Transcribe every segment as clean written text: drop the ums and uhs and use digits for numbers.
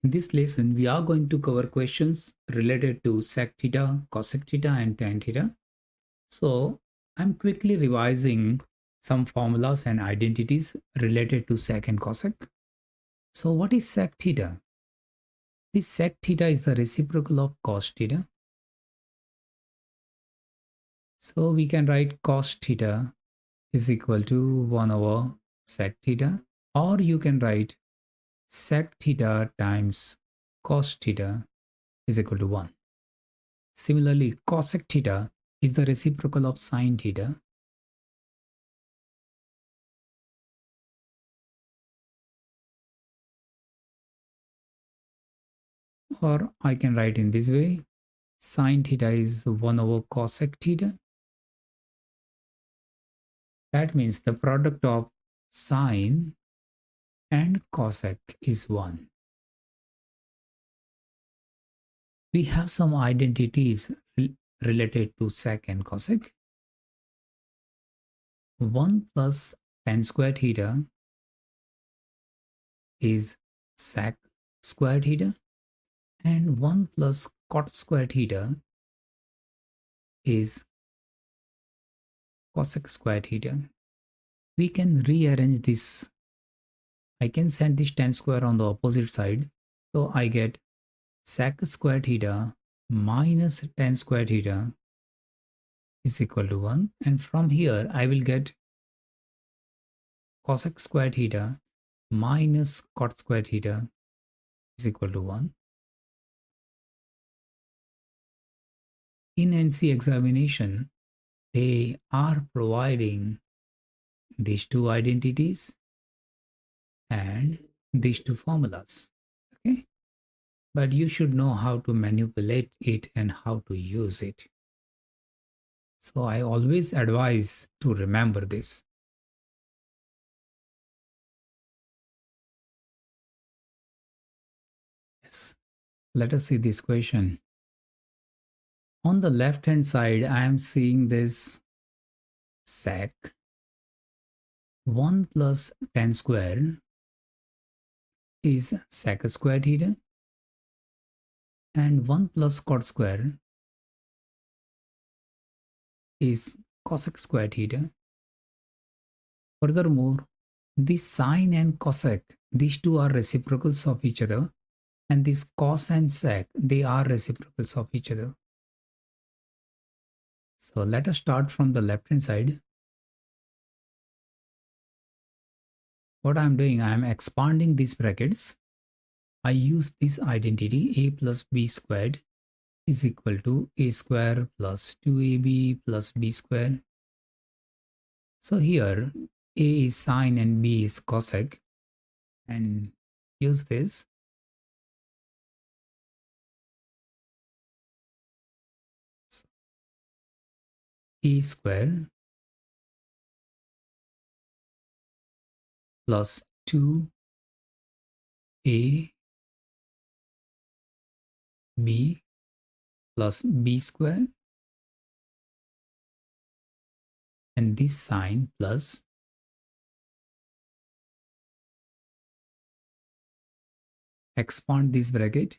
In this lesson, we are going to cover questions related to sec theta, cosec theta, and tan theta. So I'm quickly revising some formulas and identities related to sec and cosec. So what is sec theta? This sec theta is the reciprocal of cos theta. So we can write cos theta is equal to 1 over sec theta, or you can write sec theta times cos theta is equal to 1. Similarly, cosec theta is the reciprocal of sin theta. Or I can write in this way, sin theta is 1 over cosec theta. That means the product of sine and cosec is 1. We have some identities related to sec and cosec. 1 plus tan square theta is sec square theta, and 1 plus cot square theta is cosec square theta. We can rearrange this. I can set this tan square on the opposite side. So I get sec square theta minus tan square theta is equal to 1. And from here, I will get cosec square theta minus cot square theta is equal to 1. In NCEA examination, they are providing these two identities and these two formulas. Okay, but you should know how to manipulate it and how to use it. So I always advise to remember this. Yes, let us see this question. On the left hand side, I am seeing this sec 1 plus tan square is sec square theta, and 1 plus cot square is cosec square theta. Furthermore, this sine and cosec, these two are reciprocals of each other, and this cos and sec, they are reciprocals of each other. So let us start from the left hand side. What I am doing, I am expanding these brackets. I use this identity a plus b squared is equal to a square plus 2ab plus b square. So here a is sine and b is cosec, and use this. A square plus 2a b plus b square, and this sign plus expand this bracket.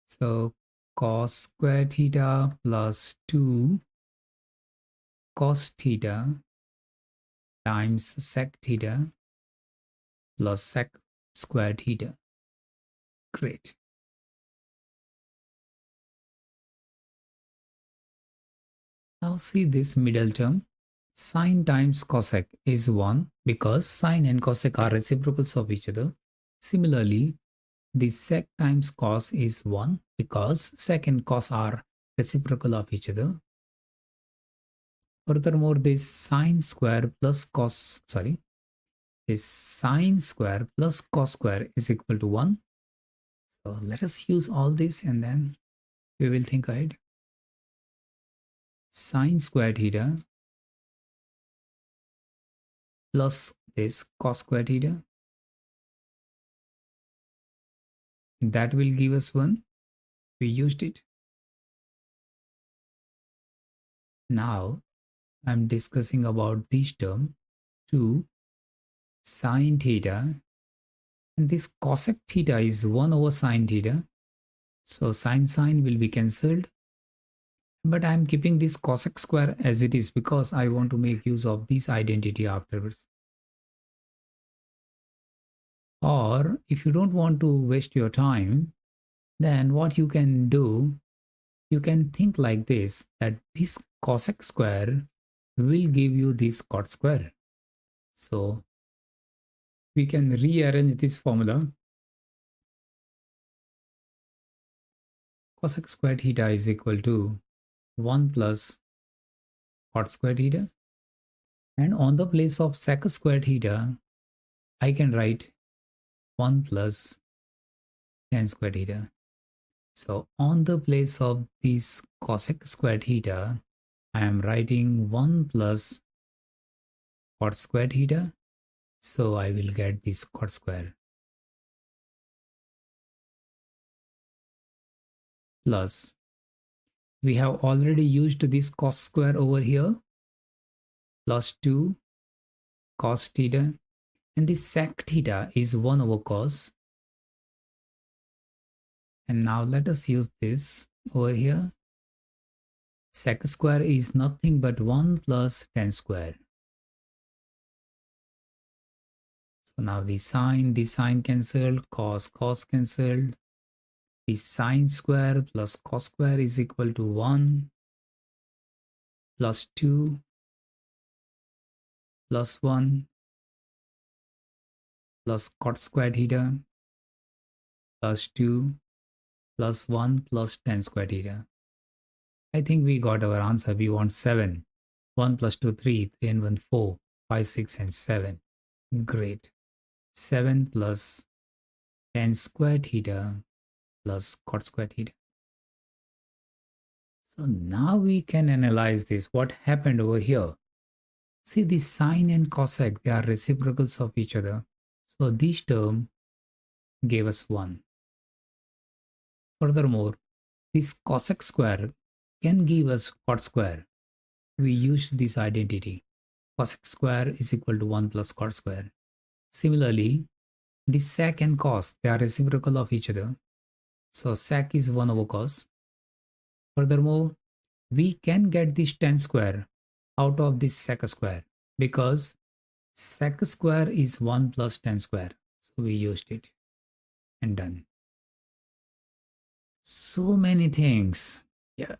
So cos square theta plus 2 cos theta times sec theta plus sec square theta. Great. Now see this middle term. Sine times cosec is 1 because sine and cosec are reciprocals of each other. Similarly, the sec times cos is 1 because sec and cos are reciprocal of each other. Furthermore, this sine square plus cos, this sine square plus cos square is equal to 1. So let us use all this and then we will think ahead. Sine square theta plus this cos square theta, that will give us 1. We used it. Now I'm discussing about this term 2 sine theta, And this cosec theta is 1 over sine theta. So sine will be cancelled. But I am keeping this cosec square as it is because I want to make use of this identity afterwards. Or if you don't want to waste your time, then what you can do, you can think like this, that this cosec square will give you this cot square. So we can rearrange this formula. Cosec square theta is equal to 1 plus cot square theta. And on the place of sec square theta, I can write 1 plus tan square theta. So on the place of this cosec square theta, I am writing 1 plus cot square theta. So I will get this cot square. Plus, we have already used this cos square over here. Plus 2 cos theta. And this sec theta is 1 over cos. And now let us use this over here. Sec square is nothing but 1 plus tan square. So now the sine cancelled, cos cancelled. The sine square plus cos square is equal to 1 plus 2 plus 1 plus cot square theta plus 2 plus 1 plus tan square theta. I think we got our answer. We want 7. 1 plus 2, 3, 3 and 1, 4, 5, 6 and 7. Great. 7 plus tan square theta plus cot square theta. So now we can analyze this. What happened over here? See, the sine and cosec, they are reciprocals of each other. So this term gave us 1. Furthermore, this cosec square can give us cot square. We used this identity. Cosec square is equal to 1 plus cot square. Similarly, this sec and cos, they are reciprocal of each other. So sec is 1 over cos. Furthermore, we can get this tan square out of this sec square because sec square is 1 plus tan square. So we used it and done. So many things. Yeah.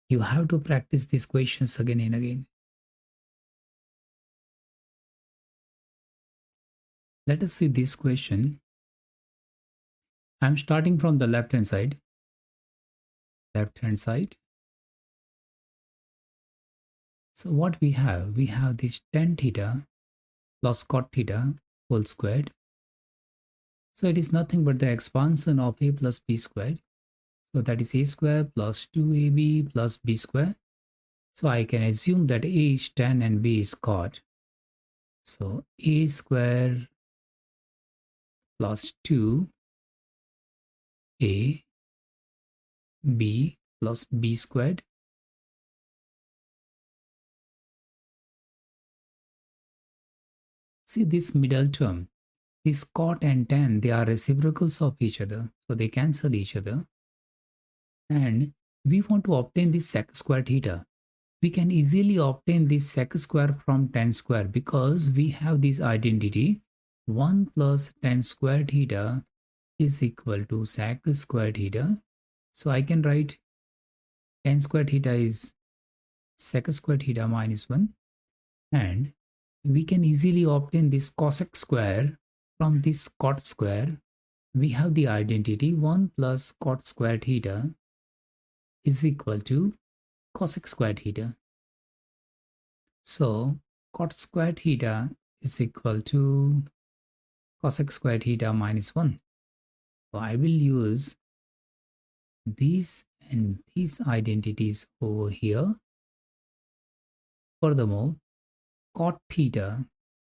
You have to practice these questions again and again. Let us see this question. I'm starting from the left hand side. So what we have this tan theta plus cot theta whole squared. So it is nothing but the expansion of a plus b squared. So that is a square plus 2ab plus b square. So I can assume that a is tan and b is cot. So a square plus 2 a b plus b squared. See this middle term. This cot and tan, they are reciprocals of each other. So they cancel each other. And we want to obtain this sec square theta. We can easily obtain this sec square from tan square because we have this identity 1 plus tan square theta is equal to sec square theta. So I can write tan square theta is sec square theta minus 1. And we can easily obtain this cosec square from this cot square. We have the identity 1 plus cot square theta is equal to cosec square theta. So cot square theta is equal to cosec square theta minus 1. So I will use these and these identities over here. Furthermore, cot theta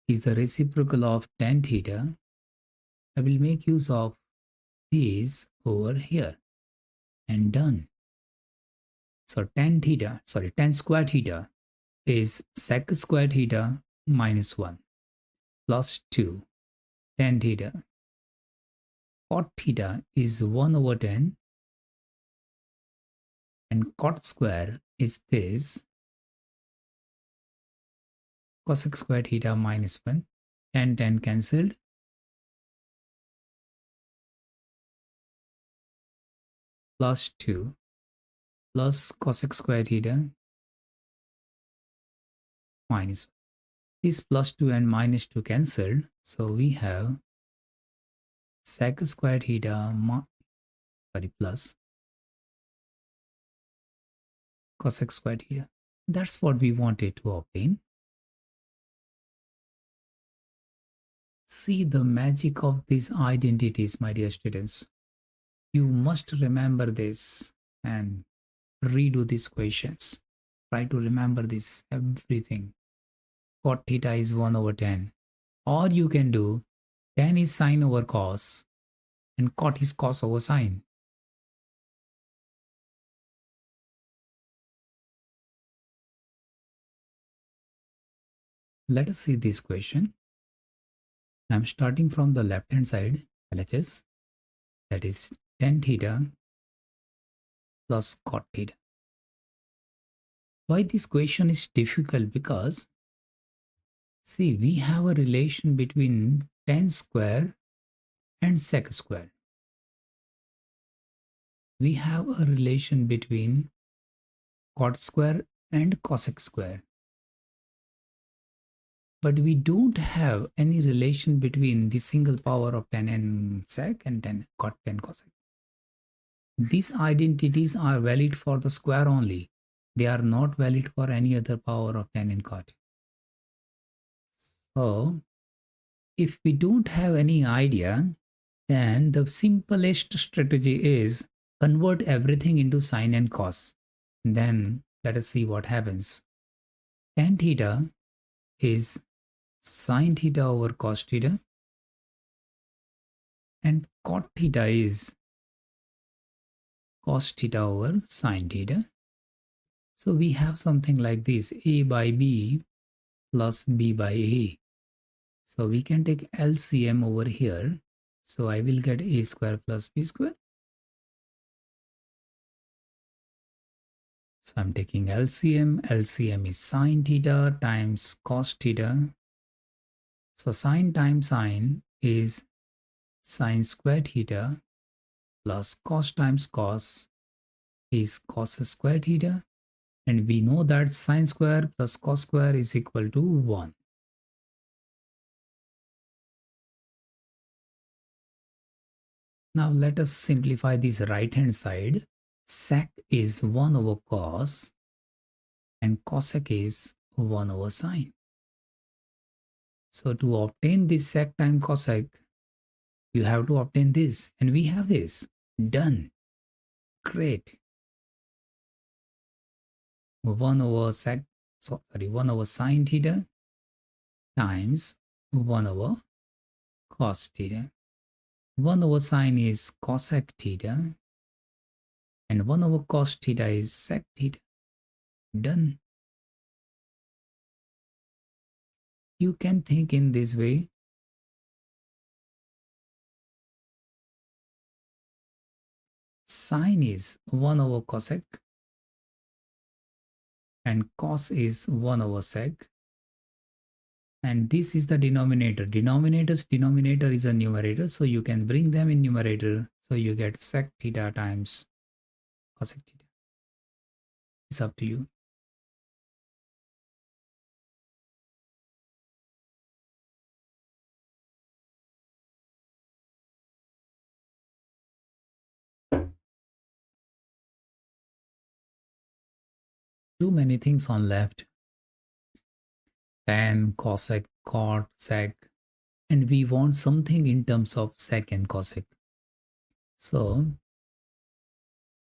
is the reciprocal of tan theta. I will make use of these over here and done. So tan square theta is sec square theta minus 1 plus 2 tan theta. Cot theta is 1 over 10 and cot square is this. Cosec square theta minus 1. Tan cancelled. Plus 2 plus cosec square theta minus 1. This plus 2 and minus 2 cancelled. So we have sec square theta plus cosec square theta. That's what we wanted to obtain. See the magic of these identities, my dear students. You must remember this and redo these questions. Try to remember this everything. Cot theta is 1 over 10. Or you can do tan is sine over cos and cot is cos over sine. Let us see this question. I am starting from the left hand side, LHS, that is tan theta plus cot theta. Why this question is difficult? Because see, we have a relation between tan square and sec square. We have a relation between cot square and cosec square. But we don't have any relation between the single power of tan and sec and tan cot and cosec. These identities are valid for the square only. They are not valid for any other power of tan and cot. So, if we don't have any idea, then the simplest strategy is convert everything into sine and cos. Then let us see what happens. Tan theta is sine theta over cos theta and cot theta is cos theta over sine theta. So we have something like this, a by b plus b by a. So we can take LCM over here. So I will get a square plus b square. So I'm taking LCM. LCM is sine theta times cos theta. So sine times sine is sine square theta plus cos times cos is cos square theta. And we know that sine square plus cos square is equal to 1. Now let us simplify this right hand side. Sec is 1 over cos and cosec is 1 over sine. So to obtain this sec times cosec, you have to obtain this, and we have this. Done. Great. 1 over sine theta times 1 over cos theta. 1 over sine is cosec theta and 1 over cos theta is sec theta. Done. You can think in this way. Sine is 1 over cosec and cos is 1 over sec. And this is the denominator. Denominator is a numerator, so you can bring them in numerator. So you get sec theta times cosec theta. It's up to you. Too many things on left. Tan, cosec, cot, sec, and we want something in terms of sec and cosec. So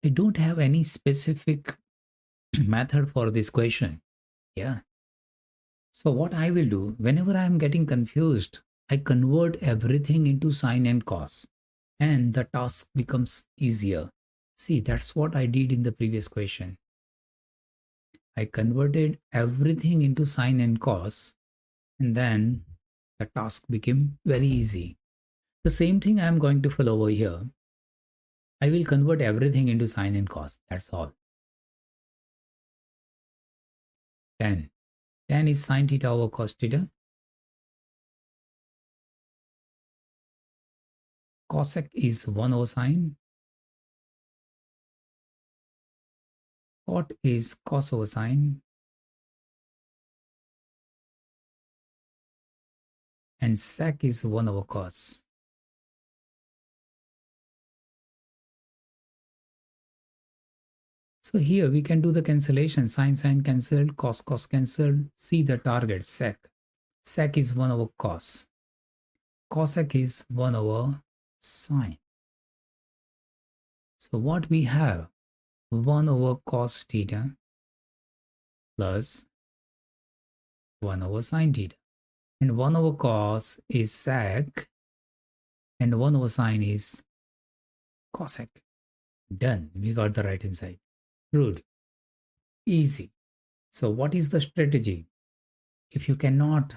I don't have any specific method for this question. Yeah. So what I will do, whenever I am getting confused, I convert everything into sine and cos, and the task becomes easier. See, that's what I did in the previous question. I converted everything into sine and cos, and then the task became very easy. The same thing I am going to follow over here. I will convert everything into sine and cos. That's all. Tan. Tan is sine theta over cos theta. Cosec is 1 over sine. Cot is cos over sine. And sec is 1 over cos. So here we can do the cancellation. Sine, sine cancelled, cos, cos cancelled. See the target, sec. Sec is 1 over cos. Cosec is 1 over sine. So what we have? 1 over cos theta plus 1 over sine theta. And 1 over cos is sec. And 1 over sine is cosec. Done. We got the right hand side. Proved. Easy. So what is the strategy? If you cannot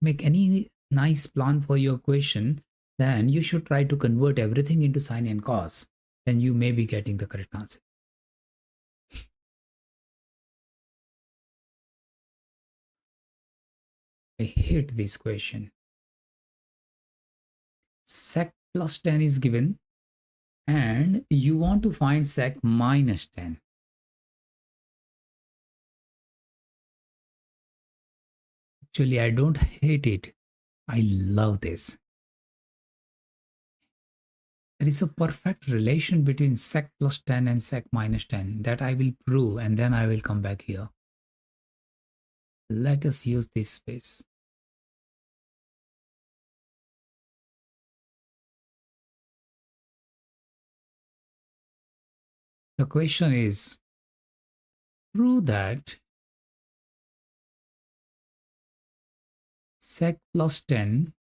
make any nice plan for your question, then you should try to convert everything into sine and cos. Then you may be getting the correct answer. I hate this question. Sec plus 10 is given and you want to find sec minus 10. Actually, I don't hate it. I love this. There is a perfect relation between sec plus 10 and sec minus 10 that I will prove, and then I will come back here. Let us use this space. The question is, prove that sec plus 10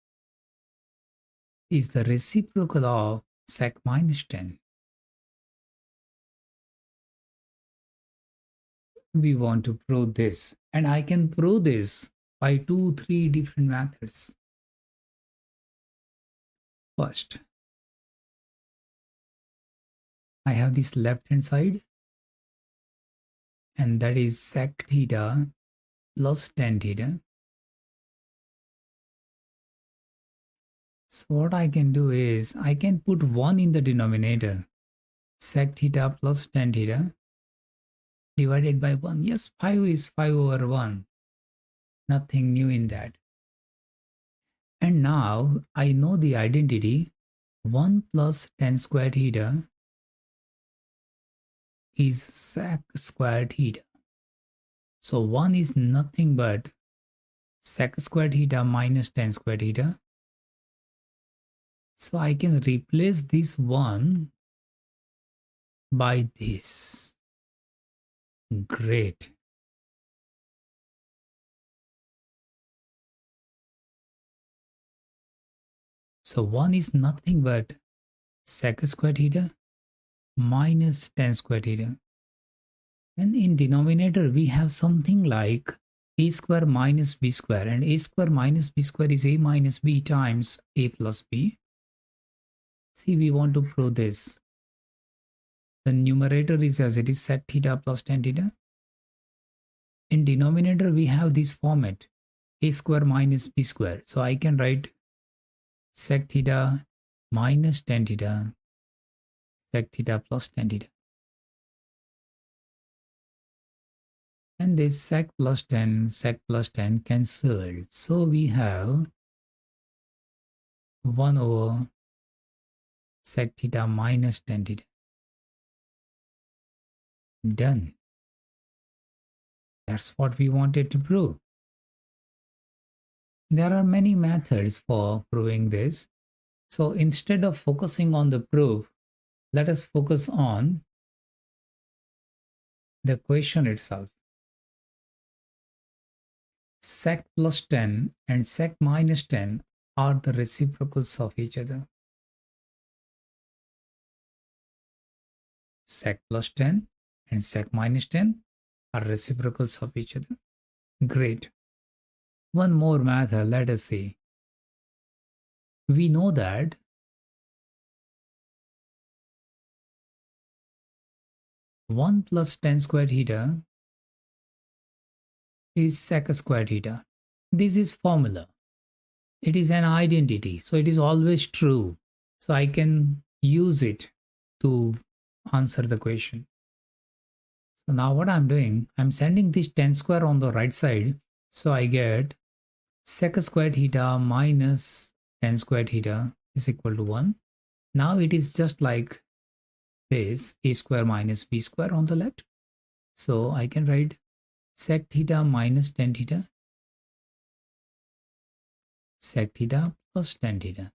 is the reciprocal of sec minus 10. We want to prove this, and I can prove this by 2-3 different methods. First, I have this left hand side, and that is sec theta plus tan theta. So what I can do is I can put 1 in the denominator, sec theta plus tan theta divided by 1. Yes, 5 is 5 over 1. Nothing new in that. And now I know the identity 1 plus tan squared theta is sec squared theta. So 1 is nothing but sec squared theta minus tan squared theta. So I can replace this 1 by this. Great. So 1 is nothing but sec squared theta minus tan squared theta. And in denominator, we have something like a square minus b square. And a square minus b square is a minus b times a plus b. See, we want to prove this. The numerator is as it is, sec theta plus tan theta. In denominator, we have this format, a square minus b square. So I can write sec theta minus tan theta, sec theta plus tan theta. And this sec plus 10 cancelled. So we have 1 over sec theta minus tan theta. Done. That's what we wanted to prove. There are many methods for proving this. So instead of focusing on the proof, let us focus on the question itself. Sec plus 10 and sec minus 10 are the reciprocals of each other. Sec plus 10 and sec minus 10 are reciprocals of each other. Great. One more method, let us see. we know that 1 plus tan squared theta is sec squared theta. This is formula. It is an identity, so it is always true. So I can use it to answer the question. So now what I'm doing, I'm sending this tan square on the right side. So I get sec squared theta minus tan squared theta is equal to 1. Now it is just like this, a square minus b square on the left. So I can write sec theta minus tan theta, sec theta plus tan theta.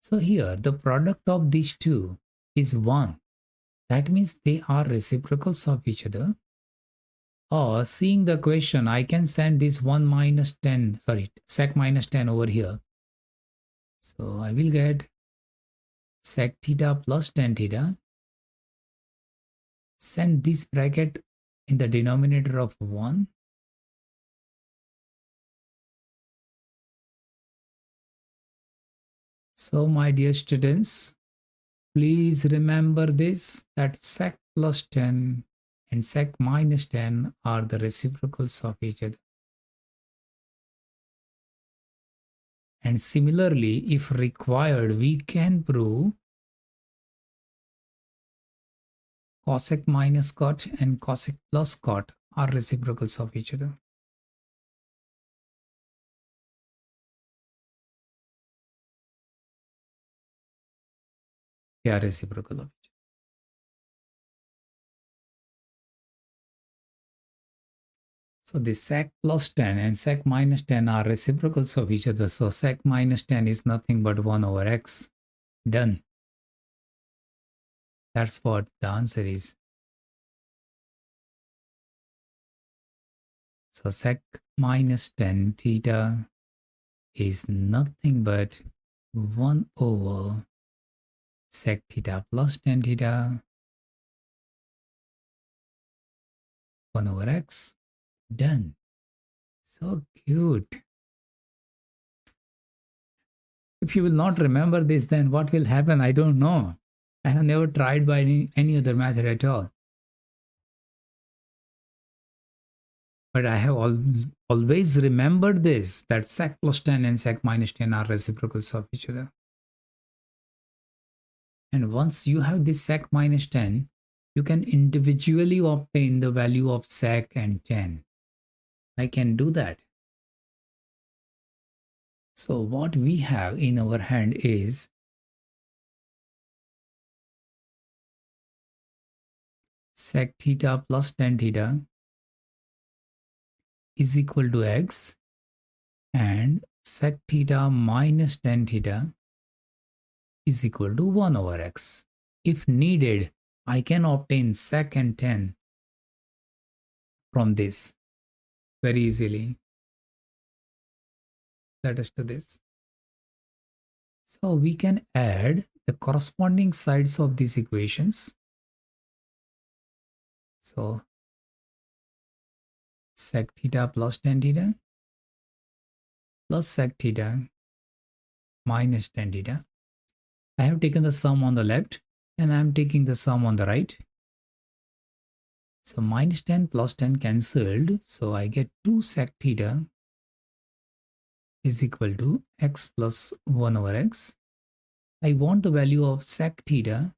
So here the product of these two is 1. That means they are reciprocals of each other. Or seeing the question, I can send this 1 minus 10, sorry, sec minus 10 over here. So I will get sec theta plus tan theta. Send this bracket in the denominator of 1. So my dear students, please remember this, that sec plus 10 and sec minus 10 are the reciprocals of each other. And similarly, if required, we can prove cosec minus cot and cosec plus cot are reciprocals of each other. They are reciprocal of each other. So the sec plus 10 and sec minus 10 are reciprocals of each other. So sec minus 10 is nothing but 1 over x. Done. That's what the answer is. So sec minus 10 theta is nothing but 1 over sec theta plus tan theta, 1 over x. Done. So cute. If you will not remember this, then what will happen? I don't know. I have never tried by any other method at all. But I have always remembered this, that sec plus 10 and sec minus 10 are reciprocals of each other. And once you have this sec minus 10, you can individually obtain the value of sec and tan. I can do that. So what we have in our hand is sec theta plus tan theta is equal to x, and sec theta minus tan theta is equal to 1 over x. If needed, I can obtain sec and tan from this very easily. Let us do this. So we can add the corresponding sides of these equations. So sec theta plus tan theta plus sec theta minus tan theta. I have taken the sum on the left and I am taking the sum on the right. So minus 10 plus 10 cancelled. So I get 2 sec theta is equal to x plus 1 over x. I want the value of sec theta.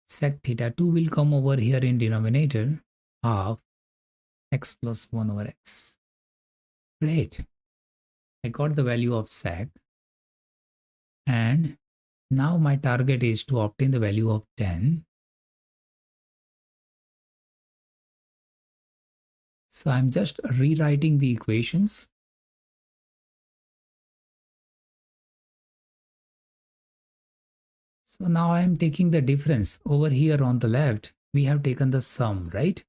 Sec theta 2 will come over here in denominator, half x plus 1 over x. Great. I got the value of sec. And now my target is to obtain the value of tan. So I'm just rewriting the equations. So now I am taking the difference. Over here on the left, we have taken the sum, right?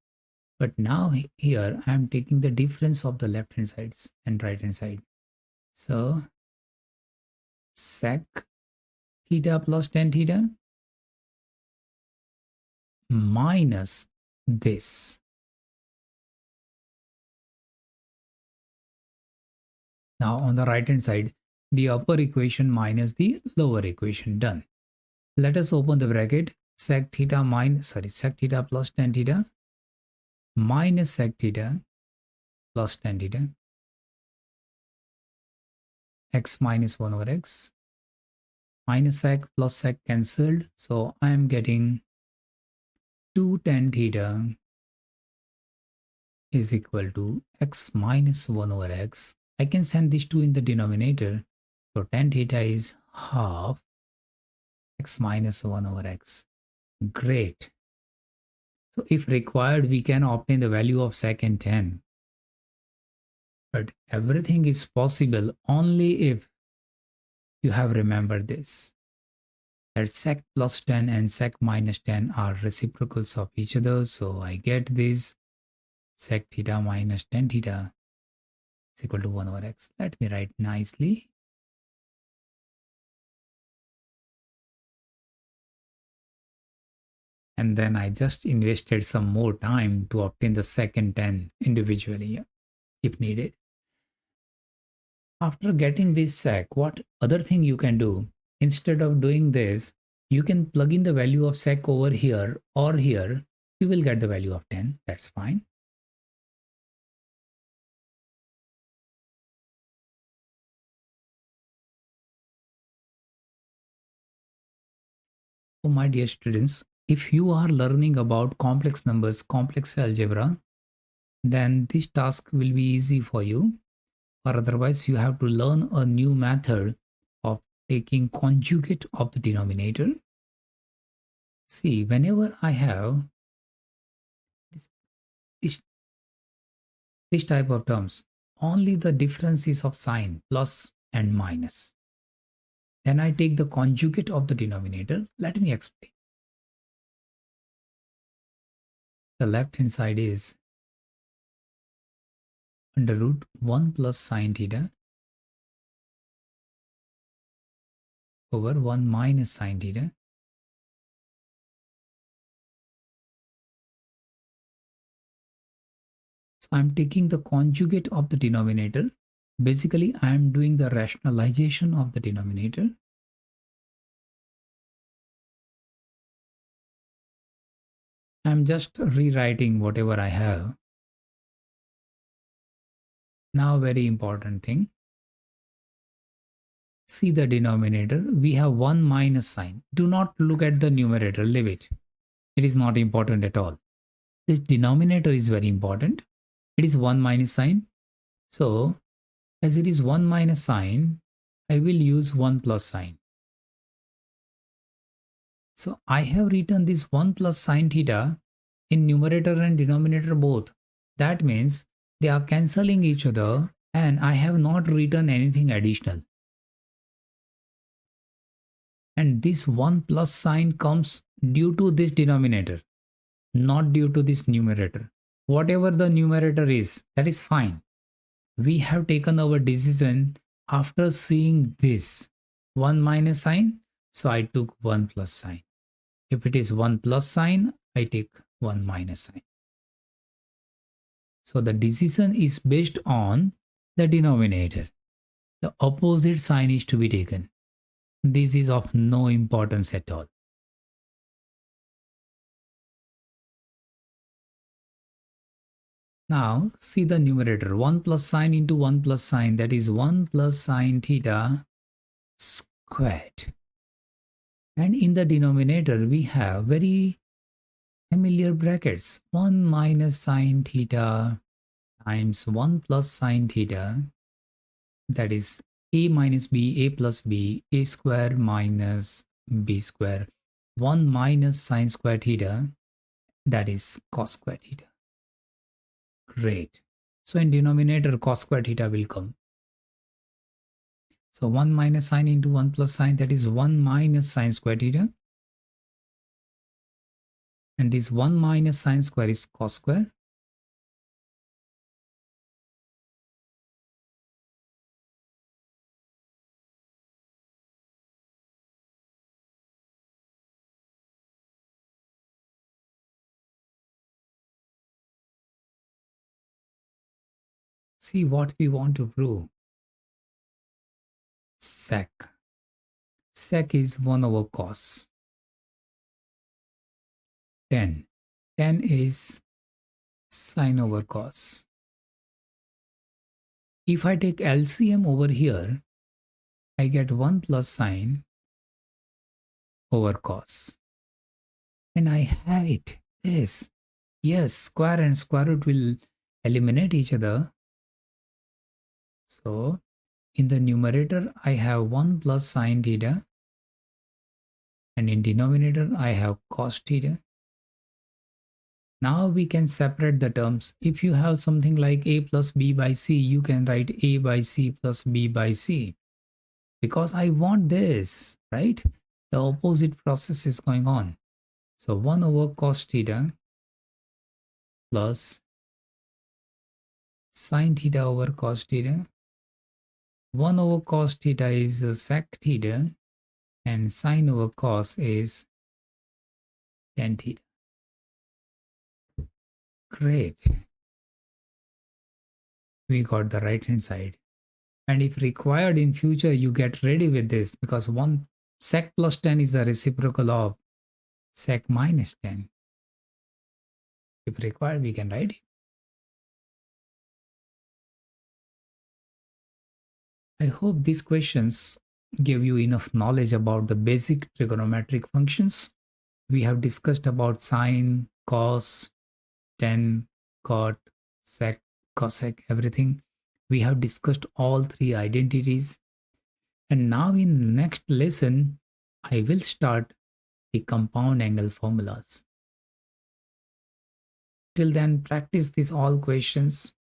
But now here I am taking the difference of the left hand sides and right hand side. So sec theta plus tan theta minus this. Now on the right hand side, the upper equation minus the lower equation, done. Let us open the bracket. Sec theta plus tan theta minus sec theta plus tan theta, x minus 1 over x, minus sec plus sec cancelled, so I am getting 2 tan theta is equal to x minus 1 over x. I can send these 2 in the denominator, so tan theta is half x minus 1 over x. Great. So if required, we can obtain the value of sec and tan. But everything is possible only if you have remembered this, that sec plus tan and sec minus tan are reciprocals of each other. So I get this sec theta minus tan theta is equal to 1 over x. Let me write nicely. And then I just invested some more time to obtain the sec and tan individually if needed. After getting this sec, what other thing you can do? Instead of doing this, you can plug in the value of sec over here or here. You will get the value of tan. That's fine. So my dear students, if you are learning about complex numbers, complex algebra, then this task will be easy for you. Or otherwise, you have to learn a new method of taking conjugate of the denominator. See, whenever I have this type of terms, only the difference is of sign, plus and minus. Then I take the conjugate of the denominator. Let me explain. The left hand side is under root 1 plus sine theta over 1 minus sine theta. So I'm taking the conjugate of the denominator. Basically, I am doing the rationalization of the denominator. I'm just rewriting whatever I have. Now, very important thing. See the denominator. We have 1 minus sign. Do not look at the numerator. Leave it. It is not important at all. This denominator is very important. It is 1 minus sign. So, as it is 1 minus sign, I will use 1 plus sign. So, I have written this 1 plus sine theta in numerator and denominator both. That means they are cancelling each other and I have not written anything additional. And this 1 plus sign comes due to this denominator, not due to this numerator. Whatever the numerator is, that is fine. We have taken our decision after seeing this 1 minus sign, so I took 1 plus sign. If it is 1 plus sign, I take 1 minus sign. So the decision is based on the denominator. The opposite sign is to be taken. This is of no importance at all. Now see the numerator, 1 plus sine into 1 plus sine, that is 1 plus sine theta squared. And in the denominator we have very familiar brackets, 1 minus sine theta times 1 plus sine theta, that is a minus b, a plus b, a square minus b square, 1 minus sine square theta, that is cos square theta. Great. So in denominator cos square theta will come. So 1 minus sine into 1 plus sine, that is 1 minus sine square theta. And this 1 minus sine square is cos square. See what we want to prove. sec. Sec is 1 over cos. Tan. Tan is sine over cos. If I take LCM over here, I get 1 plus sine over cos. And I have it. This. Yes, square and square root will eliminate each other. So, in the numerator, I have 1 plus sine theta. And in denominator, I have cos theta. Now we can separate the terms. If you have something like a plus b by c, you can write a by c plus b by c. Because I want this, right? The opposite process is going on. So 1 over cos theta plus sine theta over cos theta. 1 over cos theta is sec theta and sine over cos is tan theta. Great. We got the right hand side. And if required in future, you get ready with this because 1 sec plus tan is the reciprocal of sec minus tan. If required, we can write it. I hope these questions give you enough knowledge about the basic trigonometric functions. We have discussed about sine, cos, tan, cot, sec, cosec, everything. We have discussed all three identities. And now in next lesson, I will start the compound angle formulas. Till then, practice these all questions.